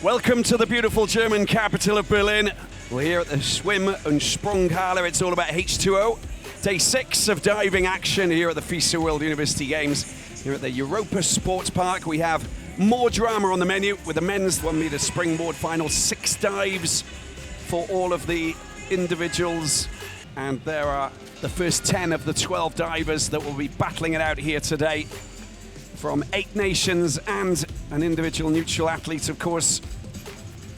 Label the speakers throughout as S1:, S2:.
S1: Welcome to the beautiful German capital of Berlin. We're here at the Schwimm- und Sprunghalle. It's all about H2O. Day 6 of diving action here at the FISU World University Games. Here at the Europa Sports Park, we have more drama on the menu with the men's 1 meter springboard final. 6 dives for all of the individuals. And there are the first 10 of the 12 divers that will be battling it out here today. From 8 nations and an individual neutral athlete, of course.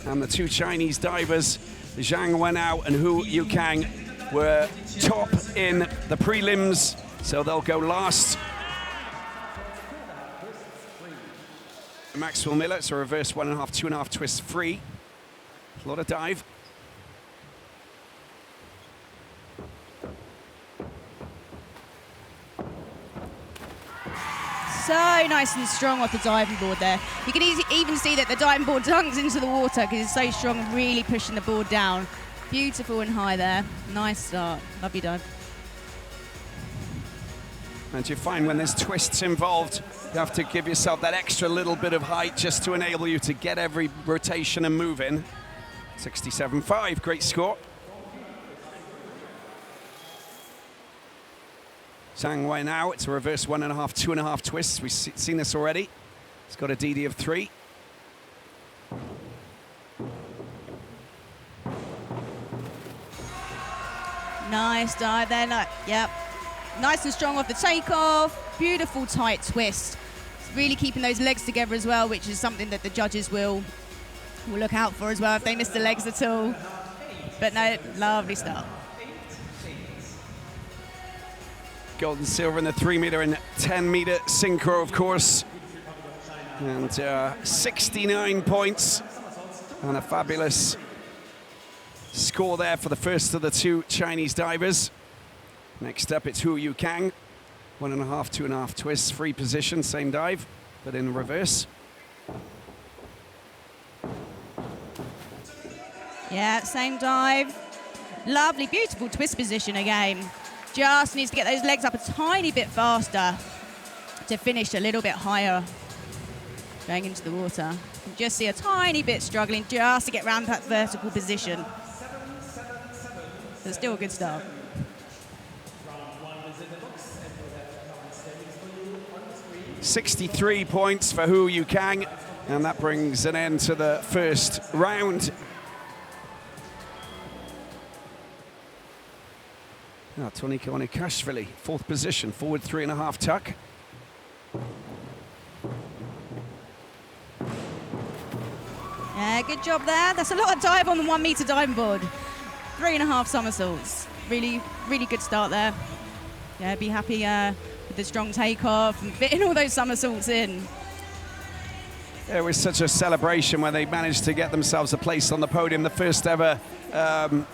S1: And the 2 Chinese divers, Zhang Wenao and Hu Yukang, were top in the prelims, so they'll go last. Maxwell Miller, it's a reverse 1.5, 2.5 twist free. A lot of dive.
S2: So nice and strong off the diving board there. You can even see that the diving board dunks into the water because it's so strong and really pushing the board down. Beautiful and high there. Nice start. Lovely dive.
S1: And you find when there's twists involved, you have to give yourself that extra little bit of height just to enable you to get every rotation and move in. 67.5, great score. Zhang Wenao, it's a reverse 1.5, 2.5 twists. We've seen this already. It's got a DD of 3.
S2: Nice dive there. Yep. Nice and strong off the takeoff. Beautiful tight twist. Really keeping those legs together as well, which is something that the judges will look out for as well if they miss the legs at all. But no, lovely start.
S1: Gold and silver in the 3 meter and 10 meter synchro, of course. And 69 points and a fabulous score there for the first of the 2 Chinese divers. Next up, it's Hu Yukang. 1.5, 2.5 twists, free position, same dive, but in reverse.
S2: Yeah, same dive. Lovely, beautiful twist position again. Just needs to get those legs up a tiny bit faster to finish a little bit higher going into the water. You can just see a tiny bit struggling just to get around that vertical position. But still a good start.
S1: $63 points for Hu Yukang, and that brings an end to the first round. Tonika Onikashvili, 4th position, forward 3.5 tuck.
S2: Yeah, good job there. That's a lot of dive on the 1 meter diving board. 3.5 somersaults. Really, really good start there. Yeah, be happy with the strong takeoff and fitting all those somersaults in.
S1: It was such a celebration when they managed to get themselves a place on the podium. The first ever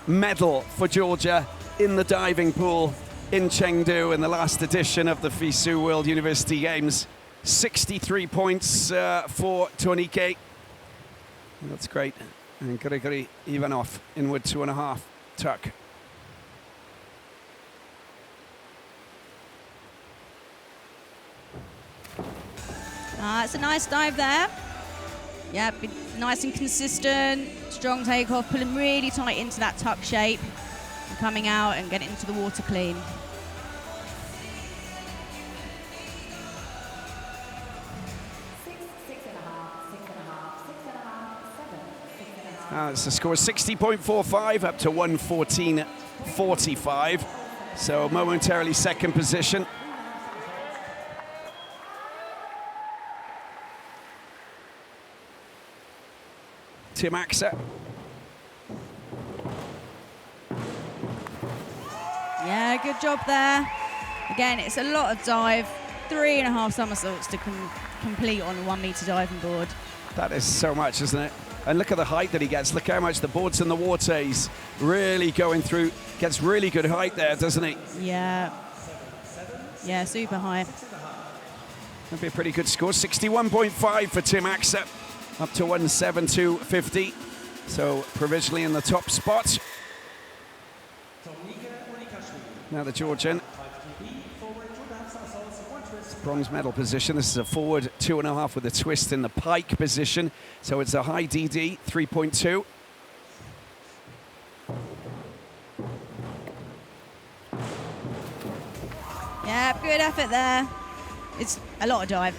S1: medal for Georgia in the diving pool in Chengdu in the last edition of the FISU World University Games. 63 points for Tonika. That's great. And Grigory Ivanov, inward 2.5 tuck.
S2: It's a nice dive there. Yeah, nice and consistent. Strong takeoff, pulling really tight into that tuck shape. Coming out and getting into the water clean.
S1: It's a score of 60.45 up to 114.45. So momentarily second position. Tim Axer.
S2: Yeah, good job there. Again, it's a lot of dive. 3.5 somersaults to complete on a 1 meter diving board.
S1: That is so much, isn't it? And look at the height that he gets. Look how much the board's in the water. He's really going through, gets really good height there, doesn't he?
S2: Yeah. Yeah, super high.
S1: That'd be a pretty good score. 61.5 for Tim Axer, up to 172.50. So provisionally in the top spot. Now the Georgian bronze medal position. This is a forward 2.5 with a twist in the pike position. So it's a high DD, 3.2.
S2: Yeah, good effort there. It's a lot of dive.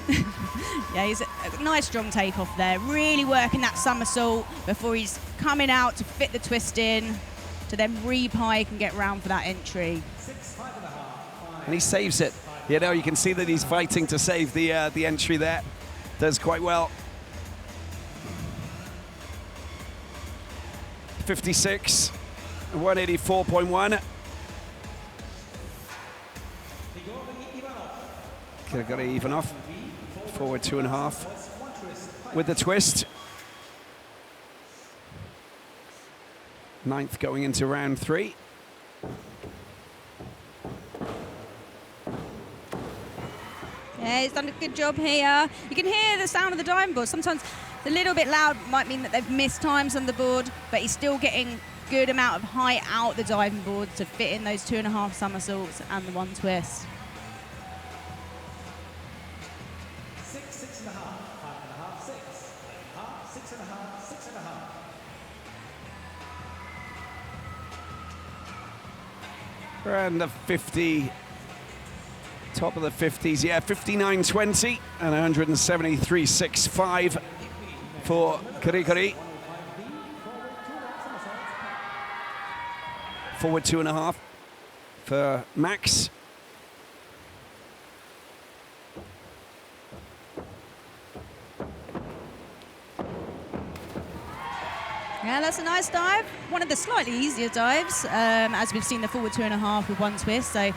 S2: Yeah, he's a nice strong takeoff there. Really working that somersault before he's coming out to fit the twist in, to then re-pike and get round for that entry.
S1: And he saves it. You know, you can see that he's fighting to save the entry there. Does quite well. 56, 184.1. Could have got it even off. Forward 2.5 with the twist. 9th going into round 3.
S2: Yeah, he's done a good job here. You can hear the sound of the diving board. Sometimes it's a little bit loud, might mean that they've missed times on the board, but he's still getting good amount of height out the diving board to fit in those 2.5 somersaults and the 1 twist.
S3: 6.5, 5.5, 6, 6.5, 6.5.
S1: Around the 50, top of the 50s, yeah, 59.20 and 173.65 for Kurikuri. Forward 2.5 for Max.
S2: Yeah, that's a nice dive. One of the slightly easier dives, as we've seen the forward 2.5 with 1 twist. So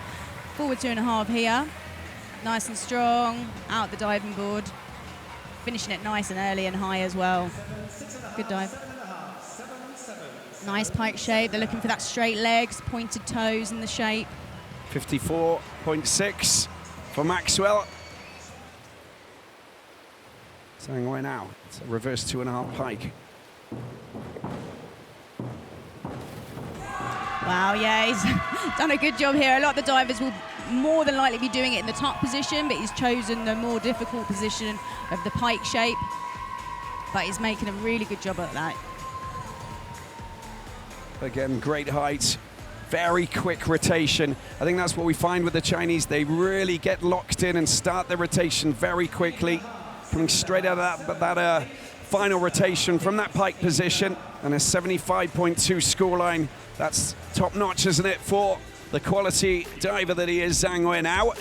S2: forward 2.5 here, nice and strong, out the diving board, finishing it nice and early and high as well. Good dive. Nice pike shape. They're looking for that straight legs, pointed toes in the shape.
S1: 54.6 for Maxwell. Saying why now? It's a reverse 2.5 pike.
S2: Wow, yeah, he's done a good job here. A lot of the divers will more than likely be doing it in the top position, but he's chosen the more difficult position of the pike shape. But he's making a really good job at that.
S1: Again, great height, very quick rotation. I think that's what we find with the Chinese. They really get locked in and start their rotation very quickly, coming straight out of that final rotation from that pike position, and a 75.2 scoreline. That's top notch, isn't it, for the quality diver that he is, Zhang Wei now.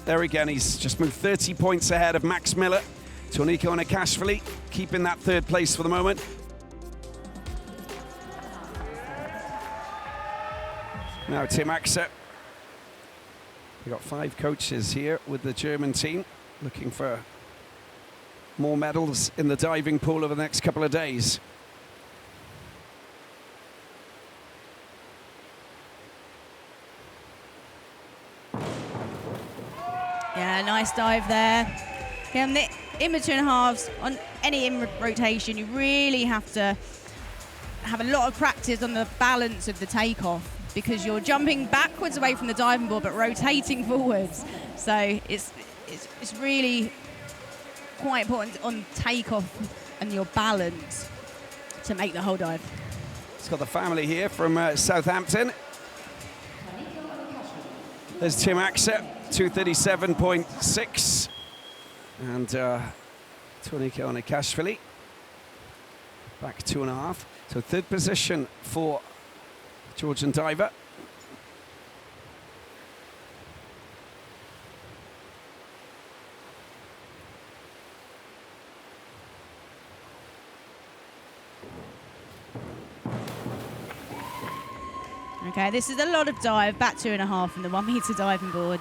S1: There again, he's just moved 30 points ahead of Max Miller. Torniko Nakashvili keeping that 3rd place for the moment. Now Tim Axer. We've got 5 coaches here with the German team, looking for more medals in the diving pool over the next couple of days.
S2: Yeah, nice dive there. Okay, on the in between halves, on any in rotation, you really have to have a lot of practice on the balance of the takeoff, because you're jumping backwards away from the diving board but rotating forwards. So it's really quite important on takeoff and your balance to make the whole dive.
S1: It's got the family here from Southampton. There's Tim Axer, 237.6, and Torniko Nakashvili back 2.5. So 3rd position for Georgian diver.
S2: Okay, this is a lot of dive, back 2.5 from the 1 meter diving board.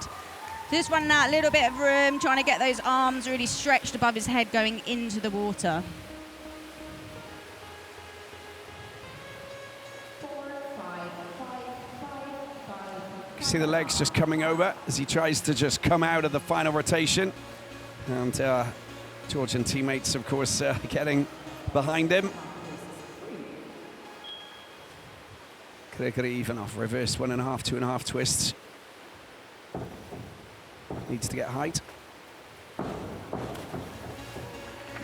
S2: Just running out a little bit of room, trying to get those arms really stretched above his head going into the water.
S1: See the legs just coming over as he tries to just come out of the final rotation. And Georgian teammates, of course, getting behind him. Kurikuri even off, reverse 1.5, 2.5 twists. Needs to get height.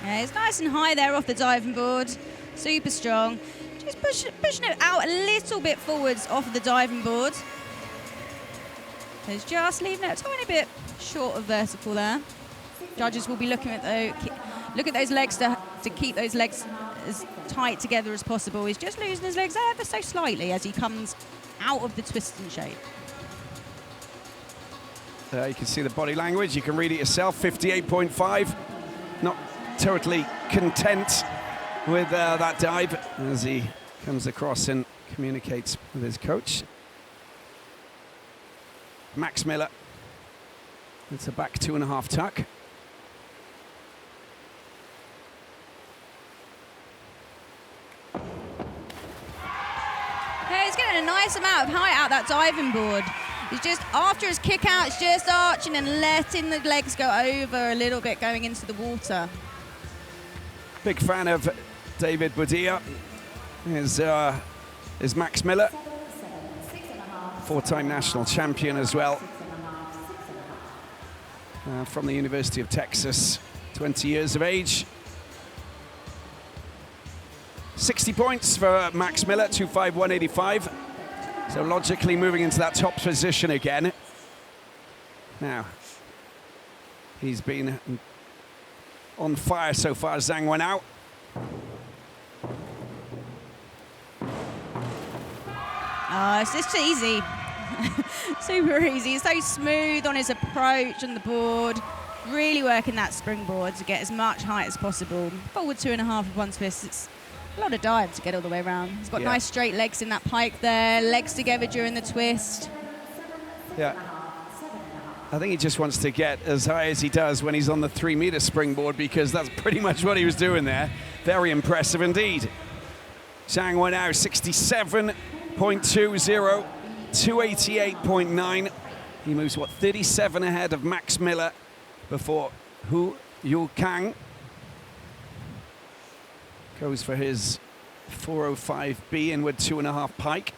S2: Yeah, it's nice and high there off the diving board. Super strong. Just pushing it out a little bit forwards off of the diving board. So it's just leaving it a tiny bit short of vertical there. Judges will be looking at those legs to keep those legs as tight together as possible. He's just losing his legs ever so slightly as he comes out of the twist and shape.
S1: You can see the body language. You can read it yourself. 58.5. Not totally content with that dive as he comes across and communicates with his coach. Max Miller. It's a back 2.5 tuck.
S2: Yeah, he's getting a nice amount of height out that diving board. He's just, after his kick out, it's just arching and letting the legs go over a little bit going into the water.
S1: Big fan of David Budea. Is Max Miller. 4-time national champion as well. From the University of Texas, 20 years of age. 60 points for Max Miller, 251.85. So logically moving into that top position again. Now, he's been on fire so far, Zhang Wenao.
S2: Oh, it's just easy. Super easy. He's so smooth on his approach on the board. Really working that springboard to get as much height as possible. Forward 2.5 with one twist. It's a lot of dive to get all the way around. He's got nice straight legs in that pike there. Legs together during the twist.
S1: Yeah. I think he just wants to get as high as he does when he's on the 3-meter springboard, because that's pretty much what he was doing there. Very impressive indeed. Zhang Wenao, 67.20, 288.9. He moves, 37 ahead of Max Miller before Hu Yu-Kang goes for his 405B inward 2.5 pike.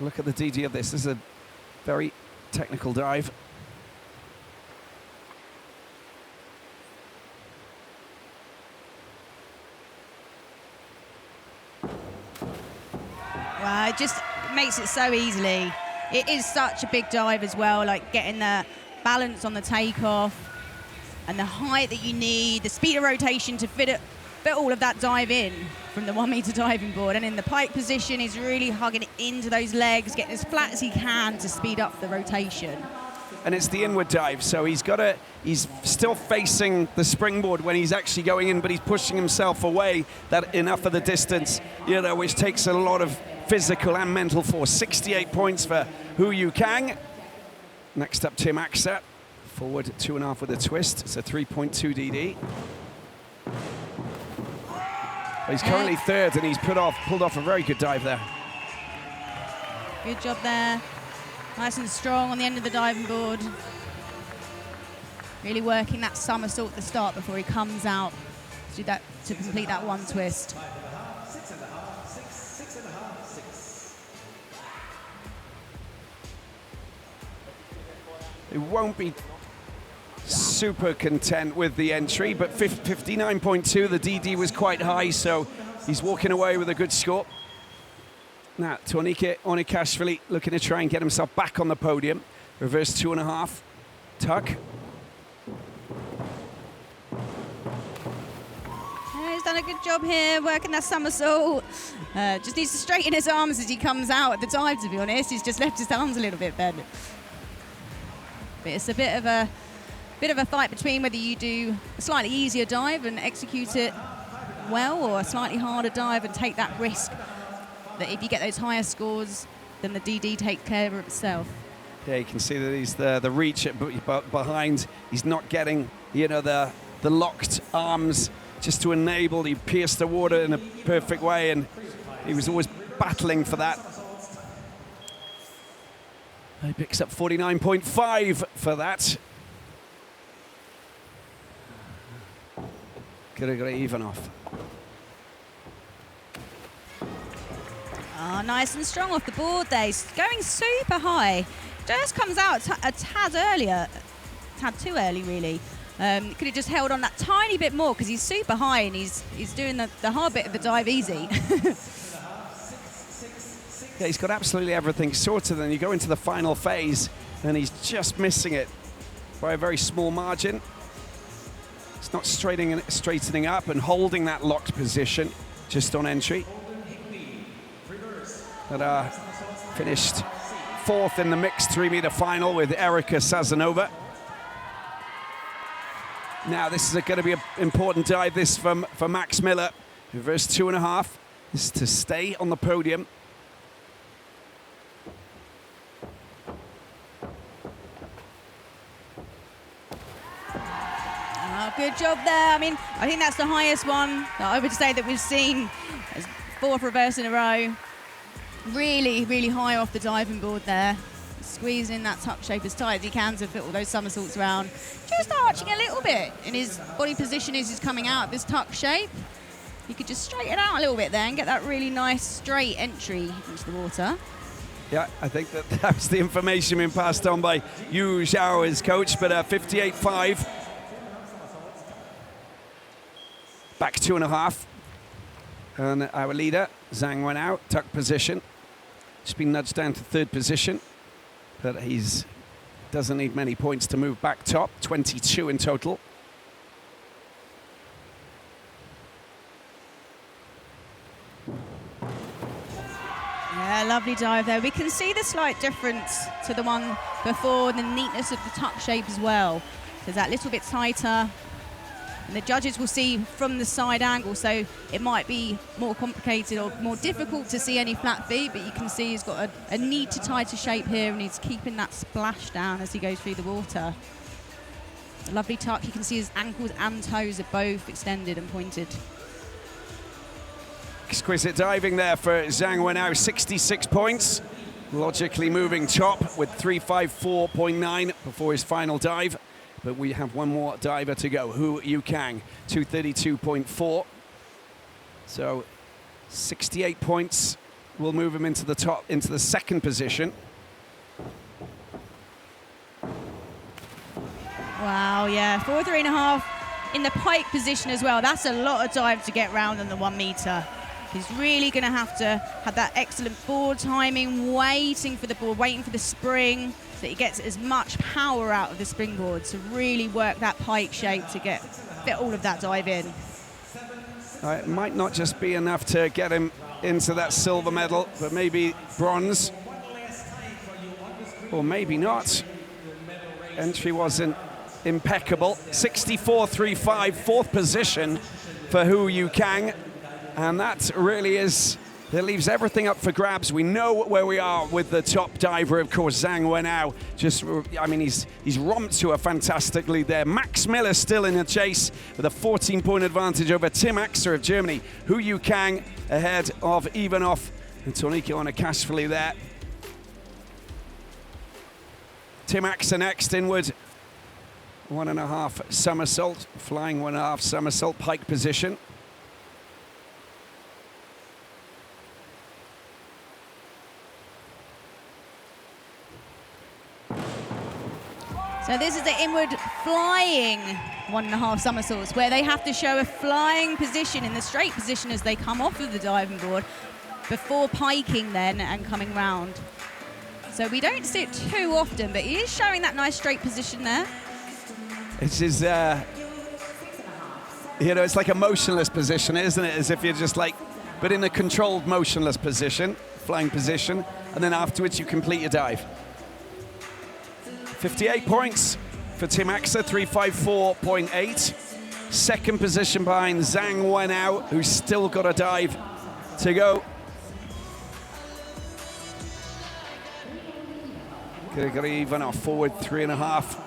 S1: Look at the DD of this. This is a very technical dive.
S2: Wow, it just makes it so easily. It is such a big dive as well, like getting the balance on the takeoff and the height that you need, the speed of rotation to fit all of that dive in from the 1-meter diving board. And in the pike position, he's really hugging it into those legs, getting as flat as he can to speed up the rotation.
S1: And it's the inward dive, so he's still facing the springboard when he's actually going in, but he's pushing himself away that enough of the distance, which takes a lot of physical and mental force. 68 points for Hu Yu-Kang. Next up, Tim Axer. Forward 2.5 with a twist. It's a 3.2 DD. He's currently third, and he's pulled off a very good dive there.
S2: Good job there. Nice and strong on the end of the diving board. Really working that somersault at the start before he comes out to complete that one twist.
S1: He won't be super content with the entry, but 59.2, the DD was quite high, so he's walking away with a good score. Now, Tornike Onikashvili looking to try and get himself back on the podium. Reverse 2.5, tuck.
S2: Yeah, he's done a good job here, working that somersault. Just needs to straighten his arms as he comes out at the dive, to be honest. He's just left his arms a little bit bent. But it's a bit of a fight between whether you do a slightly easier dive and execute it well, or a slightly harder dive and take that risk that if you get those higher scores, then the DD takes care of itself.
S1: Yeah, you can see that he's the reach behind. He's not getting, the locked arms just to enable. He pierced the water in a perfect way, and he was always battling for that. He picks up 49.5 for that. Grigori Ivanov.
S2: Oh, nice and strong off the board there. He's going super high. Just comes out a tad too early, really. Could have just held on that tiny bit more because he's super high and he's doing the hard bit of the dive easy.
S1: Yeah, he's got absolutely everything sorted. Then you go into the final phase and he's just missing it by a very small margin. It's not straightening up and holding that locked position just on entry. But finished 4th in the mixed 3-meter final with Erica Sazanova. Now this is going to be an important dive, this for Max Miller. Reverse 2.5. This is to stay on the podium.
S2: Good job there. I mean, I think that's the highest one that I would say that we've seen. It's 4th reverse in a row. Really, really high off the diving board there. Squeezing in that tuck shape as tight as he can to fit all those somersaults around. Just arching a little bit in his body position as he's coming out of this tuck shape. He could just straighten out a little bit there and get that really nice straight entry into the water.
S1: Yeah, I think that was the information being passed on by Yu Zhao, his coach, but 58.5. Back 2.5. And our leader, Zhang Wenao, tuck position. Just been nudged down to 3rd position. But he's doesn't need many points to move back top, 22 in total.
S2: Yeah, lovely dive there. We can see the slight difference to the one before, the neatness of the tuck shape as well. So that little bit tighter. And the judges will see from the side angle, so it might be more complicated or more difficult to see any flat feet, but you can see he's got a neat to tighter shape here, and he's keeping that splash down as he goes through the water. A lovely tuck. You can see his ankles and toes are both extended and pointed.
S1: Exquisite diving there for Zhang Wenao, 66 points. Logically moving top with 354.9 before his final dive. But we have one more diver to go, Hu Yukang, 232.4. So 68 points will move him into the top, into the 2nd position.
S2: Wow, yeah, 4, 3.5 in the pike position as well. That's a lot of dive to get round on the 1 meter. He's really going to have that excellent board timing, waiting for the board, waiting for the spring, so that he gets as much power out of the springboard to really work that pike shape to fit all of that dive in.
S1: It might not just be enough to get him into that silver medal, but maybe bronze, or maybe not. Entry wasn't impeccable. 64.35, 4th position for Hu Yukang. And that really that leaves everything up for grabs. We know where we are with the top diver, of course, Zhang Wenao. He's romped to her fantastically there. Max Miller still in the chase with a 14-point advantage over Tim Axer of Germany. Hu Yukang ahead of Ivanov and Torniko Onakashvili there. Tim Axer next, inward. 1.5 somersault, flying 1.5 somersault, pike position.
S2: So this is the inward flying 1.5 somersaults, where they have to show a flying position in the straight position as they come off of the diving board before piking then and coming round. So we don't see it too often, but he is showing that nice straight position there.
S1: It's his, it's like a motionless position, isn't it? As if you're just but in a controlled motionless position, flying position, and then afterwards you complete your dive. 58 points for Tim Axer, 354.8. 2nd position behind Zhang Wenao, who's still got a dive to go. Gregory Ivanov forward 3.5.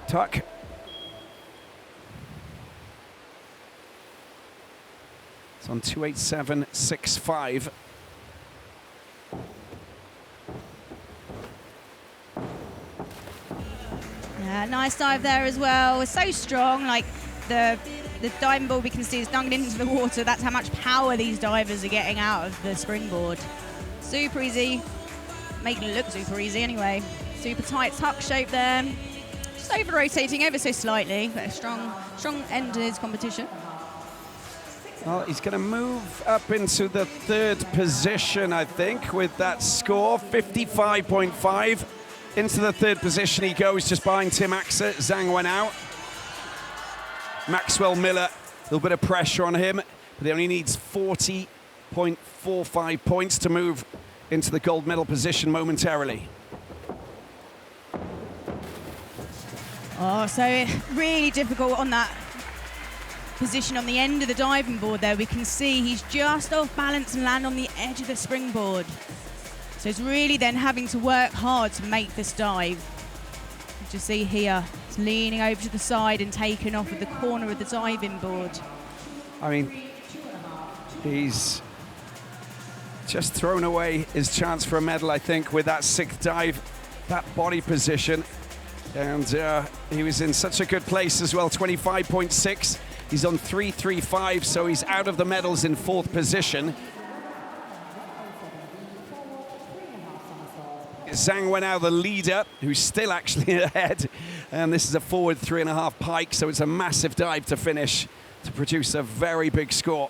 S1: Tuck. It's on 287.65.
S2: Yeah, nice dive there as well. It's so strong, like the diving board we can see is dunked into the water. That's how much power these divers are getting out of the springboard. Super easy, making it look super easy anyway. Super tight tuck shape there. Just over-rotating ever so slightly, but a strong end to his competition.
S1: Well, he's going to move up into the third position, I think, with that score, 55.5. Into the third position he goes, just behind Tim Axer. Zhang went out. Maxwell Miller, a little bit of pressure on him, but he only needs 40.45 points to move into the gold medal position momentarily.
S2: Oh, so really difficult on that position on the end of the diving board there. We can see he's just off balance and land on the edge of the springboard. So it's really then having to work hard to make this dive. You just see here, he's leaning over to the side and taking off at the corner of the diving board.
S1: I mean, he's just thrown away his chance for a medal, I think, with that sixth dive, that body position. And he was in such a good place as well, 25.6. He's on 3.35, so he's out of the medals in fourth position. Zhang Wenao, the leader, who's still actually ahead. And this is a forward 3.5 pike, so it's a massive dive to finish to produce a very big score.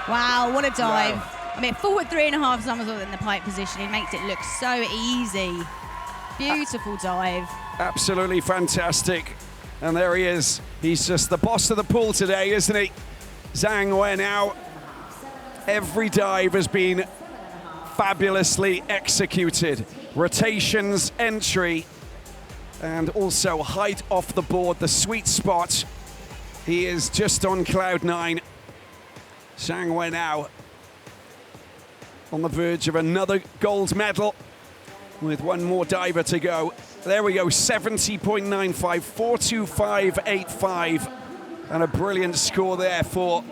S2: Wow, what a dive.
S1: Wow.
S2: I mean, forward 3.5 somersault in the pike position. It makes it look so easy. Beautiful dive.
S1: Absolutely fantastic. And there he is. He's just the boss of the pool today, isn't he? Zhang Wenao. Every dive has been fabulously executed. Rotations, entry, and also height off the board, the sweet spot. He is just on cloud 9. Zhang Wenao on the verge of another gold medal with one more diver to go. There we go, 70.95, 425.85, and a brilliant score there for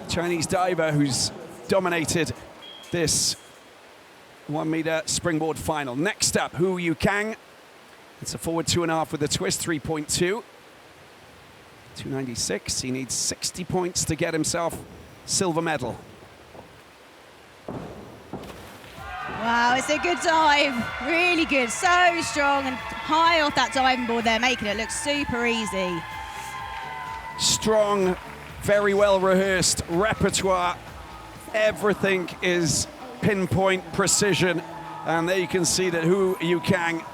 S1: Chinese diver who's dominated this 1 meter springboard final. Next up, Hu Yukang. It's a forward 2.5 with a twist, 3.2. 296, he needs 60 points to get himself silver medal.
S2: Wow, it's a good dive. Really good, so strong and high off that diving board there, making it look super easy.
S1: Strong, very well rehearsed repertoire. Everything is pinpoint precision. And there you can see that Hu Yukang,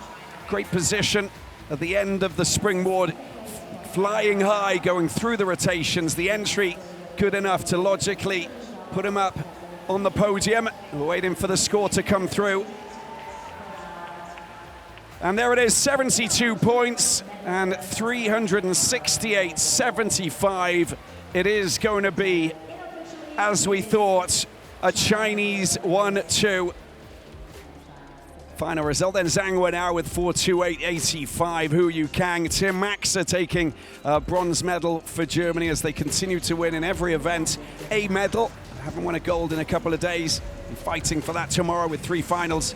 S1: great position at the end of the springboard, flying high, going through the rotations. The entry good enough to logically put him up on the podium. We're waiting for the score to come through. And there it is, 72 points and 368.75. It is going to be, as we thought, a Chinese 1-2. Final result then, Zhang Wenao with 428.85. Hu Yukang, Tim Axer taking a bronze medal for Germany as they continue to win in every event. A medal, haven't won a gold in a couple of days. Fighting for that tomorrow with 3 finals.